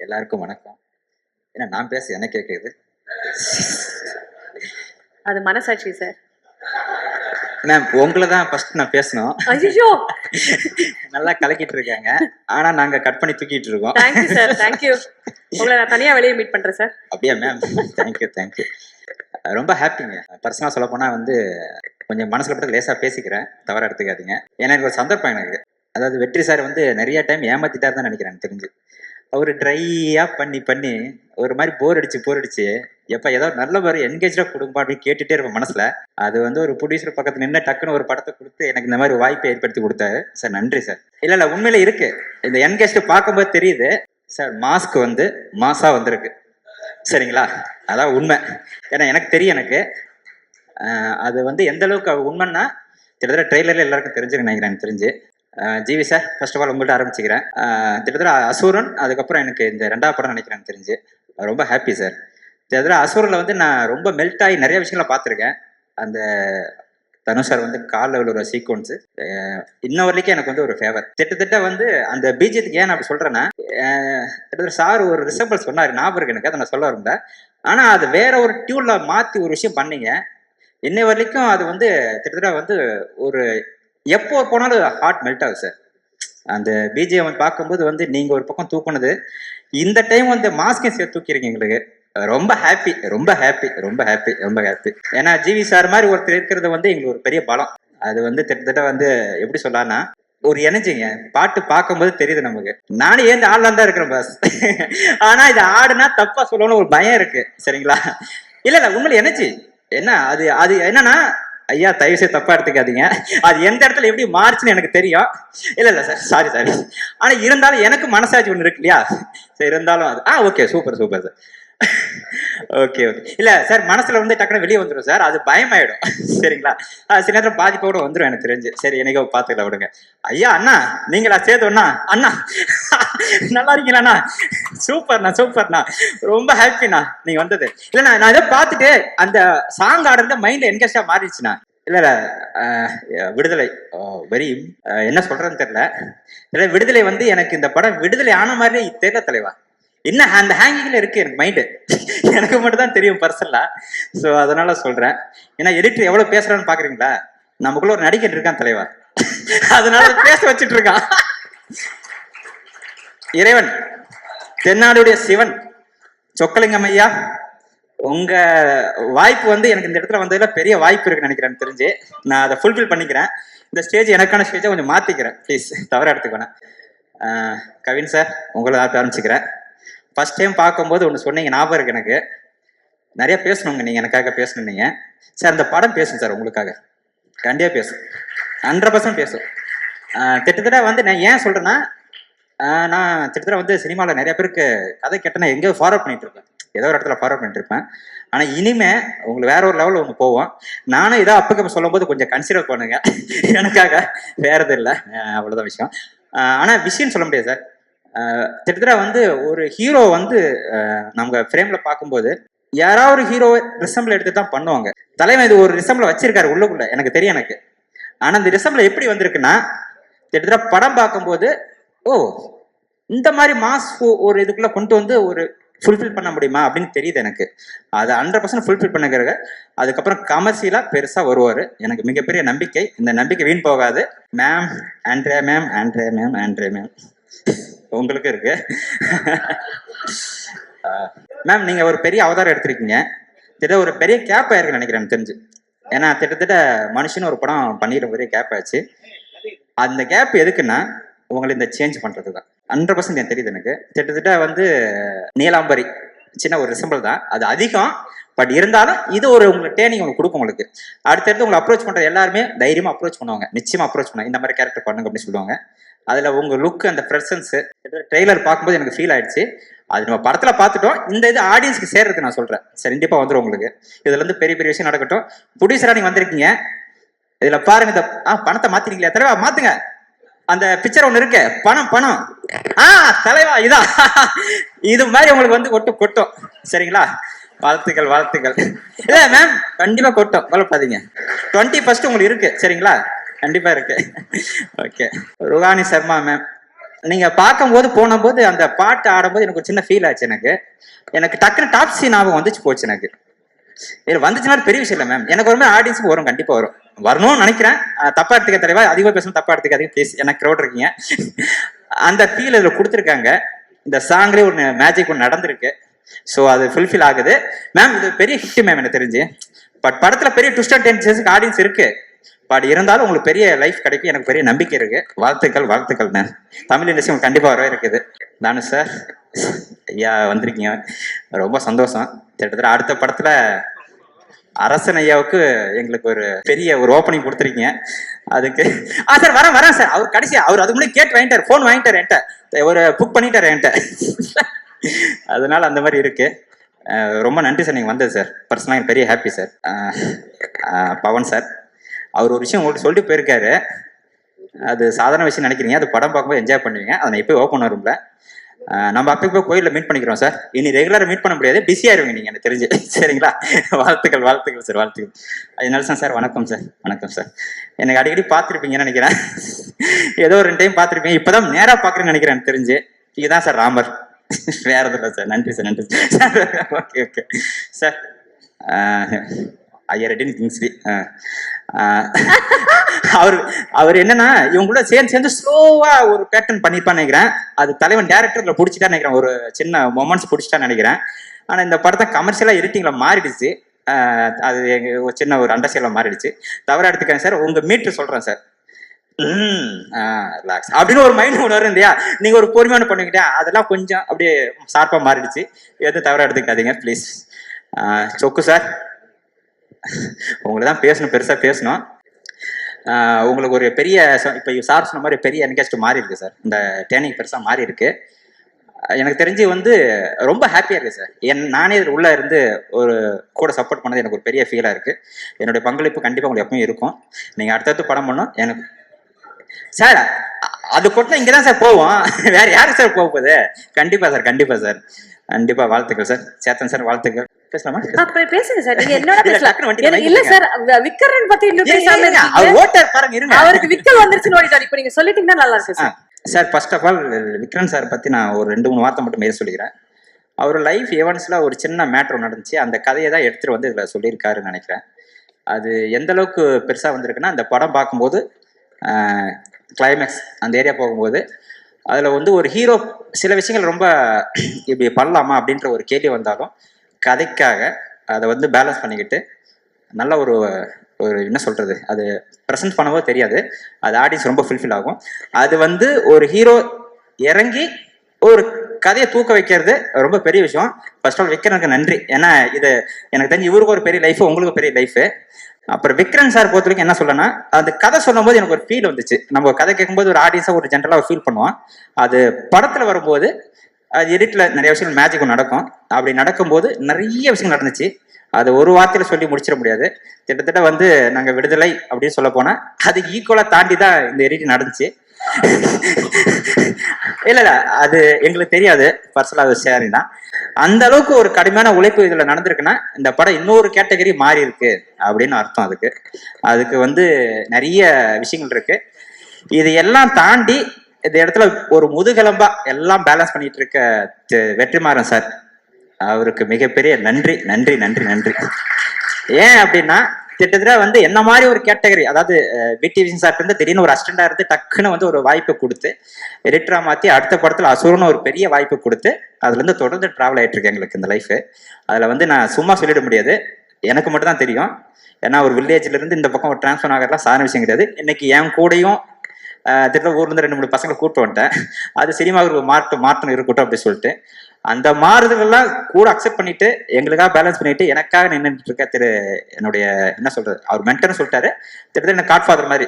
எல்லாருக்கும் வணக்கம். ஏன்னா நான் பேச என்ன கேட்குது? அது மனசாட்சி சார். மேம் உங்களை தான் ஃபர்ஸ்ட் நான் பேசணும். ஐயோ, நல்லா கலக்கிட்டு இருக்காங்க. ஆனா நாங்க கட் பண்ணி தூக்கிட்டு இருக்கோம். Thank you sir, thank you. உங்களை நான் தனியா வெளியே மீட் பண்றேன் சார். அப்படியா மேம்? தேங்க்யூ. ரொம்ப ஹாப்பிங்க. பர்சனலாக சொல்ல போனா வந்து கொஞ்சம் மனசுல பட்டு லேசா பேசிக்கிறேன், தவறா எடுத்துக்காதீங்க. ஏன்னா எனக்கு ஒரு சந்தர்ப்பம் எனக்கு, அதாவது வெற்றி சார் வந்து நிறைய டைம் ஏமாத்திட்டாரு தான் நினைக்கிறேன் எனக்கு தெரிஞ்சு. அவரு ட்ரையா பண்ணி ஒரு மாதிரி போர் அடிச்சு எப்ப ஏதோ நல்ல ஒரு என்கேஜா கொடுப்பா அப்படின்னு கேட்டுட்டே இருப்பேன் மனசுல. அது வந்து ஒரு ப்ரொடியூசர் பக்கத்துல நின்று டக்குன்னு ஒரு படத்தை கொடுத்து எனக்கு இந்த மாதிரி வாய்ப்பை ஏற்படுத்தி கொடுத்தாரு சார். நன்றி சார். இல்ல உண்மையில இருக்கு, இந்த என்கேஜ் பார்க்கும்போது தெரியுது சார். மாஸ்க் வந்து மாசா வந்திருக்கு, சரிங்களா? அதான் உண்மை. ஏன்னா எனக்கு தெரியும், எனக்கு அது வந்து எந்த அளவுக்கு உண்மைன்னா கிட்டத்தட்ட ட்ரெய்லர்ல எல்லாருக்கும் தெரிஞ்சுக்க நினைக்கிறேன். எனக்கு தெரிஞ்சு GV sir, first of all உங்கள்கிட்ட ஆரம்பிச்சுக்கிறேன். கிட்டத்தட்ட அசுரன், அதுக்கப்புறம் எனக்கு இந்த 2வது படம் நினைக்கிறேன் தெரிஞ்சு. ரொம்ப ஹாப்பி சார். கிட்டத்தட்ட அசுரனில் வந்து நான் ரொம்ப மெல்ட் ஆகி நிறைய விஷயங்களை பார்த்துருக்கேன். அந்த தனுஷ் சார் வந்து காலில் உள்ள ஒரு சீக்வன்ஸு இன்ன வரைக்கும் எனக்கு வந்து ஒரு ஃபேவர். திட்டத்தட்ட வந்து அந்த பீஜத்துக்கு ஏன் நான் அப்படி சொல்கிறேன்னா, கிட்டத்தட்ட சார் ஒரு ரிசம்பிள் சொன்னார், ஞாபகம் இருக்கு எனக்கு, அதை நான் சொல்ல வரேன். ஆனால் அது வேற ஒரு டியூனில் மாற்றி ஒரு விஷயம் பண்ணீங்க. இன்னை வரைக்கும் அது வந்து கிட்டத்தட்ட வந்து ஒரு எப்போ போனாலும் ஹார்ட் மெல்ட் ஆகுது சார். அந்த பிஜிஎம் பார்க்கும்போது வந்து நீங்க ஒரு பக்கம் தூக்குனது, இந்த டைம் வந்து மாஸ்கையும் சேர்த்து தூக்கிருக்கீங்க. எங்களுக்கு ரொம்ப ஹாப்பி. ஏன்னா ஜிவி சார் மாதிரி ஒருத்தர் இருக்கிறது வந்து எங்களுக்கு ஒரு பெரிய பலம். அது வந்து கிட்டத்தட்ட வந்து எப்படி சொல்லலாம்னா ஒரு எனர்ஜிங்க. பாட்டு பார்க்கும்போது தெரியுது நமக்கு. நானும் ஏன் ஆடலாம் தான் இருக்கிறேன் பாஸ். ஆனா இது ஆடுனா தப்பா சொல்லணும்னு ஒரு பயம் இருக்கு, சரிங்களா? இல்ல உண்மையில எனர்ஜி என்ன அது அது என்னன்னா, ஐயா தயவு செய்து தப்பா எடுத்துக்காதீங்க, அது எந்த இடத்துல எப்படி மாறுச்சுன்னு எனக்கு தெரியும். இல்ல சார், சாரி. ஆனா இருந்தாலும் எனக்கு மனசாட்சி ஒண்ணு இருக்கு இல்லையா? சரி, இருந்தாலும் அது ஓகே, சூப்பர் சார். ஓகே. இல்ல சார், மனசுல வந்து டக்குனு வெளியே வந்துடும் சார், அது பயமாயிடும், சரிங்களா? சில நேரத்தில் பாதிப்போட வந்துடும் எனக்கு தெரிஞ்சு. சரி, என்னைக்கோ பாத்துக்கலாம் விடுங்க. ஐயா அண்ணா, நீங்களா சேதுண்ணா? அண்ணா நல்லா இருக்கீங்களா? சூப்பர்ண்ணா, ரொம்ப ஹாப்பிண்ணா நீங்க வந்தது. இல்லண்ணா, நான் இதை பார்த்துட்டு அந்த சாங் ஆடுறத மைண்ட்ல என்கேஜா மாறிடுச்சுண்ணா. இல்ல விடுதலை வெரி என்ன சொல்றேன்னு தெரியல. விடுதலை வந்து எனக்கு இந்த படம் விடுதலை ஆன மாதிரியே தெரியல தலைவா. என்ன அந்த ஹேங்கிங்ல இருக்கு எனக்கு மைண்டு. எனக்கு மட்டும் தான் தெரியும் பர்சனலா. ஸோ அதனால சொல்றேன். ஏன்னா எடிட்டர் எவ்வளவு பேசுறான்னு பாக்குறீங்களா? நமக்குள்ள ஒரு நடிகர் இருக்கான் தலைவா, அதனால பேச வச்சுட்டு இருக்கான். இறைவன், தென்னாடுடைய சிவன், சொக்கலிங்கம் ஐயா, உங்க வாய்ப்பு வந்து எனக்கு இந்த இடத்துல வந்ததுல பெரிய வாய்ப்பு இருக்குன்னு நினைக்கிறேன் தெரிஞ்சு. நான் அதை ஃபுல்ஃபில் பண்ணிக்கிறேன். இந்த ஸ்டேஜ் எனக்கான ஸ்டேஜை கொஞ்சம் மாத்திக்கிறேன், ப்ளீஸ் தவற எடுத்துக்கணும். கவின் சார், உங்களை ஆரம்பிச்சுக்கிறேன். ஃபர்ஸ்ட் டைம் பார்க்கும்போது ஒன்று சொன்னீங்க, ஞாபகம் இருக்கு எனக்கு. நிறைய பேசணுங்க, நீங்க எனக்காக பேசணும். நீங்க சார் அந்த படம் பேசும் சார், உங்களுக்காக கண்டிப்பா பேசும், 100% பேசும். கிட்டத்தட்ட வந்து நான் ஏன் சொல்றேன்னா, நான் கிட்டத்தட்ட வந்து சினிமாவில் நிறைய பேருக்கு கதை கேட்டேன்னா எங்கேயோ ஃபார்வர்ட் பண்ணிட்டு இருப்பேன், ஏதோ ஒரு இடத்துல ஃபார்வர்ட் பண்ணிட்டு இருப்பேன். ஆனால் இனிமே உங்களுக்கு வேற ஒரு லெவலில் ஒன்று போவோம். நானும் இதை அப்பக்கு சொல்லும் போது கொஞ்சம் கன்சிடர் பண்ணுங்க எனக்காக, வேற எதுவும் இல்லை, அவ்வளோதான் விஷயம். ஆனால் விஷயம் சொல்ல முடியாது சார். கிட்டத்தட்ட வந்து ஒரு ஹீரோ வந்து நம்ம ஃப்ரேம்ல பார்க்கும்போது யாராவது ஒரு ஹீரோ ரிசம்பிள் எடுத்து தான் பண்ணுவாங்க. தலைவன் இது ஒரு ரிசம்பிள் வச்சிருக்காரு உள்ளுக்குள்ள, எனக்கு தெரியும் எனக்கு. ஆனா இந்த ரிசம்பிள் எப்படி வந்திருக்குன்னா, கிட்டத்தட்ட படம் பார்க்கும்போது ஓ இந்த மாதிரி மாஸ் ஒரு இதுக்குள்ள கொண்டு வந்து ஒரு ஃபுல்ஃபில் பண்ண முடியுமா அப்படின்னு தெரியுது எனக்கு. அதை 100% ஃபுல்ஃபில் பண்ணுங்க. அதுக்கப்புறம் கமர்ஷியலா பெருசா வருவாரு, எனக்கு மிகப்பெரிய நம்பிக்கை. இந்த நம்பிக்கை வீண் போகாது. மேம், ஆண்ட்ரியா மேம் உங்களுக்கு இருக்கு. மேம் நீங்க ஒரு பெரிய அவதாரம் எடுத்திருக்கீங்க. திட்ட ஒரு பெரிய கேப் ஆயிருக்குன்னு நினைக்கிறேன் தெரிஞ்சு. ஏன்னா கிட்டத்தட்ட மனுஷன் ஒரு படம் பண்ணிடுற பெரிய கேப் ஆச்சு. அந்த கேப் எதுக்குன்னா உங்களை இந்த சேஞ்ச் பண்றது தான். 100% எனக்கு தெரியுது எனக்கு. கிட்டத்தட்ட வந்து நீலாம்பரி சின்ன ஒரு ரிசம்பிள் தான், அது அதிகம். பட் இருந்தாலும் இது ஒரு உங்களுக்கு ட்ரைனிங் உங்களுக்கு கொடுக்கும். உங்களுக்கு அடுத்தடுத்து உங்களை அப்ரோச் பண்ற எல்லாருமே தைரியமா அப்ரோச் பண்ணுவாங்க, நிச்சயமா அப்ரோச் பண்ணுவாங்க, இந்த மாதிரி கேரக்டர் பண்ணுங்க அப்படின்னு சொல்லுவாங்க. அதுல உங்க லுக், அந்த பிரசன்ஸ் ட்ரெய்லர் பார்க்கும்போது எனக்கு ஃபீல் ஆயிடுச்சு. அது நம்ம படத்துல பார்த்துட்டோம், இந்த இது ஆடியன்ஸ்க்கு சேர்றது நான் சொல்றேன். சரி, கண்டிப்பா வந்துடும் உங்களுக்கு. இதுல இருந்து பெரிய பெரிய விஷயம் நடக்கட்டும். ப்ரொடியூசரா நீங்க வந்திருக்கீங்க, இதுல பாருங்க. இந்த பணத்தை மாத்திருக்கீங்களா தலைவா? மாத்துங்க. அந்த பிக்சர் ஒண்ணு இருக்கு, பணம் தலைவா, இதான் இது மாதிரி உங்களுக்கு வந்து கொட்டும், சரிங்களா? வாழ்த்துக்கள். இல்ல மேம், கண்டிப்பா கொட்டும், கவலைப்படாதீங்க. 20% உங்களுக்கு இருக்கு, சரிங்களா? கண்டிப்பா இருக்கு. ஓகே. ருகானி சர்மா மேம், நீங்க பார்க்கும்போது போனபோது அந்த பாட்டு ஆடும்போது எனக்கு ஒரு சின்ன ஃபீல் ஆச்சு. எனக்கு டக்குன்னு டாப் சீன் ஞாபகம் வந்துச்சு போச்சு எனக்கு. இது வந்துச்சுன்னா பெரிய விஷயம் இல்லை மேம். எனக்கு ஒரு மாதிரி ஆடியன்ஸுக்கு வரும், கண்டிப்பா வரும், வரணும்னு நினைக்கிறேன். தப்பா எடுத்துக்க தலைவா, அதிகமாக பேசணும், தப்பா எடுத்துக்காதீங்க ப்ளீஸ். எனக்கு க்ரௌட் இருக்கீங்க. அந்த ஃபீல் இதில் கொடுத்துருக்காங்க. இந்த சாங்லேயே ஒரு மேஜிக் ஒன்று நடந்திருக்கு. ஸோ அது ஃபுல்ஃபில் ஆகுது மேம். இது பெரிய ஹிட் மேம் எனக்கு தெரிஞ்சு. பட் படத்துல பெரிய ட்விஸ்ட் அண்ட் டென்ஷன்ஸ்க்கு ஆடியன்ஸ் இருக்கு. பட் இருந்தாலும் உங்களுக்கு பெரிய லைஃப் கிடைக்கும், எனக்கு பெரிய நம்பிக்கை இருக்கு. வாழ்த்துக்கள் வாழ்த்துக்கள் மேம். தமிழ் இண்டஸ்ட்ரி உங்களுக்கு கண்டிப்பா வரவே இருக்குது. தானு சார், ஐயா வந்திருக்கீங்க, ரொம்ப சந்தோஷம். கிட்டத்தட்ட அடுத்த படத்துல அரசன் ஐயாவுக்கு எங்களுக்கு ஒரு பெரிய ஒரு ஓப்பனிங் கொடுத்துருக்கீங்க. அதுக்கு சார் வரேன் சார். அவர் கடைசியா அவர் அதுக்கு முன்னாடி கேட்டு வாங்கிட்டார், ஃபோன் வாங்கிட்டார் என்கிட்ட, ஒரு புக் பண்ணிட்டார் என்கிட்ட. அதனால அந்த மாதிரி இருக்கு. ரொம்ப நன்றி சார் நீங்க வந்தது சார். பர்சனலாக எனக்கு பெரிய ஹாப்பி சார். பவன் சார், அவர் ஒரு விஷயம் உங்களுக்கு சொல்லிட்டு போயிருக்காரு. அது சாதாரண விஷயம் நினைக்கிறீங்க, அது படம் பார்க்கும்போது என்ஜாய் பண்ணுவீங்க. அதை நான் எப்போ ஓப்பன் வரும்ல, நம்ம அப்போ இப்போ கோயிலில் மீட் பண்ணிக்கிறோம் சார். இனி ரெகுலராக மீட் பண்ண முடியாது, பிஸியாயிருவீங்க நீங்கள் எனக்கு தெரிஞ்சு. சரிங்களா? வாழ்த்துக்கள் வாழ்த்துக்கள் சார், வாழ்த்துக்கள். அது நல்சன் சார், வணக்கம் சார். வணக்கம் சார். எனக்கு அடிக்கடி பார்த்துருப்பீங்கன்னு நினைக்கிறேன். ஏதோ ஒரு 2 டைம் பார்த்துருப்பீங்க. இப்போதான் நேராக பார்க்குறேன்னு நினைக்கிறேன் எனக்கு தெரிஞ்சு. இதுதான் சார் ராமர், வேற எதுவும் இல்லை சார். நன்றி சார், நன்றி சார். Okay okay sir. ஐயா ரெட்டின் கிங்ஸ்லி அவர் என்னன்னா இவங்க கூட சேர்ந்து ஸ்லோவா ஒரு பேட்டர்ன் பண்ணிருப்பான்னு நினைக்கிறேன். அது தலைவன் டேரக்டர்ல பிடிச்சிட்டா நினைக்கிறேன், ஒரு சின்ன மொமெண்ட்ஸ் பிடிச்சிட்டா நினைக்கிறேன். ஆனா இந்த படத்தை கமர்ஷியலா எடிட்டிங்ல மாறிடுச்சு. அது ஒரு சின்ன ஒரு அண்டர்ஸ்டாண்டிங்ல மாறிடுச்சு. தவறா எடுத்துக்கேன் சார். உங்க மீட்டர் சொல்றேன் சார். ரிலாக்ஸ் அப்படின்னு ஒரு மைண்ட் ஒன்று வரும் இல்லையா, நீங்க ஒரு பொறுமையான பண்ணுவீங்க, அதெல்லாம் கொஞ்சம் அப்படியே ஷார்ப்பா மாறிடுச்சு. எதுவும் தவறா எடுத்துக்காதீங்க ப்ளீஸ். சொக்கு சார், உங்களுக்கு தான் பேசணும், பெருசா பேசணும். உங்களுக்கு ஒரு பெரிய இப்போ சார் சொன்ன மாதிரி பெரிய என்கேஸ்ட் மாறி இருக்கு சார். இந்த டேர்னிங் பெருசா மாறி இருக்கு. எனக்கு தெரிஞ்சு ரொம்ப ஹாப்பியா இருக்கு சார். நானே இதில் உள்ள இருந்து ஒரு கூட சப்போர்ட் பண்ணது எனக்கு ஒரு பெரிய ஃபீலா இருக்கு. என்னுடைய பங்களிப்பு கண்டிப்பா உங்களுக்கு எப்பவும் இருக்கும். நீங்க அடுத்தடுத்து படம் பண்ணும் எனக்கு சார். அது கொட்டினா இங்கதான் சார் போவோம், வேற யாருக்கு சார் போகுது? கண்டிப்பா சார், கண்டிப்பா சார், கண்டிப்பா. வாழ்த்துக்கள் சார். சேத்தன் சார், வாழ்த்துக்கள். பேசலாமா? பேசுங்க சார். நீங்க என்னோட பேசலாம். இல்ல சார், விக்கரன் பத்தி இன்னும் பேசாம இருக்கீங்க. ஓட்டர் பாருங்க, இருங்க. அவருக்கு விக்கல் வந்துருச்சுன்னு ஓடிட்டார். இப்போ நீங்க சொல்லிட்டீங்கன்னா நல்லா இருக்கு sir. Sir first of all Vikram sir பத்தி நான் ஒரு 2-3 வார்த்தை மட்டும் பேச சொல்லிக்கிறேன். அவர் லைஃப் ஈவெண்ட்ஸ்ல ஒரு சின்ன மேட்டர் நடந்துச்சு. அந்த கதையை தான் எடுத்துட்டு வந்து இதுல சொல்லியிருக்காருன்னு நினைக்கிறேன். அது எந்த அளவுக்கு பெருசா வந்திருக்குன்னா, அந்த படம் பார்க்கும்போது கிளைமேக்ஸ் அந்த ஏரியா போகும்போது அதில் ஒரு ஹீரோ சில விஷயங்கள் ரொம்ப இப்படி பண்ணலாமா அப்படின்ற ஒரு கேள்வி வந்தாலும் கதைக்காக அதை பேலன்ஸ் பண்ணிக்கிட்டு நல்ல ஒரு என்ன சொல்றது, அது ப்ரெசென்ட் பண்ணவோ தெரியாது, அது ஆடியன்ஸ் ரொம்ப ஃபுல்ஃபில் ஆகும். அது ஒரு ஹீரோ இறங்கி ஒரு கதையை தூக்க வைக்கிறது ரொம்ப பெரிய விஷயம். ஃபர்ஸ்ட் ஆல் விக்ரனுக்கு நன்றி. ஏன்னா இது எனக்கு தெரிஞ்சு இவருக்கு ஒரு பெரிய லைஃப், உங்களுக்கு பெரிய லைஃப். அப்புறம் விக்ரன் சார் பொறுத்த வரைக்கும் என்ன சொல்லனா, அந்த கதை சொல்லும் போது எனக்கு ஒரு ஃபீல் வந்துச்சு. நம்ம கதை கேட்கும்போது ஒரு ஆடியன்ஸா ஒரு ஜென்ரலா ஃபீல் பண்ணுவோம். அது படத்துல வரும்போது அது எடிட்ல நிறைய விஷயங்கள் மேஜிக் நடக்கும். அப்படி நடக்கும்போது நிறைய விஷயங்கள் நடந்துச்சு. அது ஒரு வார்த்தையில சொல்லி முடிச்சிட முடியாது. கிட்டத்தட்ட நாங்க விடுதலை அப்படின்னு சொல்ல போனா அதுக்கு ஈக்குவலா தாண்டி தான் இந்த எடிட் நடந்துச்சு. இல்ல அது எங்களுக்கு தெரியாது, பர்சனலா ஷேரிங் தான். அந்த அளவுக்கு ஒரு கடுமையான உழைப்பு இதுல நடந்திருக்குன்னா இந்த படம் இன்னொரு கேட்டகரி மாறி இருக்கு அப்படின்னு அர்த்தம். அதுக்கு நிறைய விஷயங்கள் இருக்கு. இது எல்லாம் தாண்டி இந்த இடத்துல ஒரு முதுகெலும்பா எல்லாம் பேலன்ஸ் பண்ணிட்டு இருக்க வெற்றிமாறன் சார், அவருக்கு மிகப்பெரிய நன்றி நன்றி நன்றி நன்றி. ஏன் அப்படின்னா கிட்டத்தட்ட என்ன மாதிரி ஒரு கேட்டகரி, அதாவது விடி விஜயன் சார் இருந்து திடீர்னு ஒரு அசிஸ்டண்டா இருந்து டக்குன்னு ஒரு வாய்ப்பு கொடுத்து எடிட்டரா மாத்தி அடுத்த படத்துல அசுரன்னு ஒரு பெரிய வாய்ப்பு கொடுத்து அதுல இருந்து தொடர்ந்து டிராவல் ஆயிட்டு இருக்கு எங்களுக்கு இந்த லைஃப். அதுல நான் சும்மா சொல்லிட முடியாது, எனக்கு மட்டும் தான் தெரியும். ஏன்னா ஒரு வில்லேஜ்ல இருந்து இந்த பக்கம் ஒரு டிரான்ஸ்ஃபர் ஆகிறதுலாம் சாதாரண விஷயம் கிடையாது. இன்னைக்கு என் கூடயும் திட்ட ஊர்ல இருந்து 2-3 பசங்களை கூப்பிட்டு வந்துட்டேன். அது சினிமாவுக்கு மாற்றம் இருக்கட்டும் அப்படின்னு சொல்லிட்டு அந்த மாறுதல்கள்லாம் கூட அக்செப்ட் பண்ணிட்டு எங்களுக்காக பேலன்ஸ் பண்ணிட்டு எனக்காக நின்றுட்டு இருக்க என்னுடைய என்ன சொல்றது, அவர் மென்டர்னு சொல்லிட்டாரு. திட்டத்தட்ட என்ன காட்ஃபாதர் மாதிரி.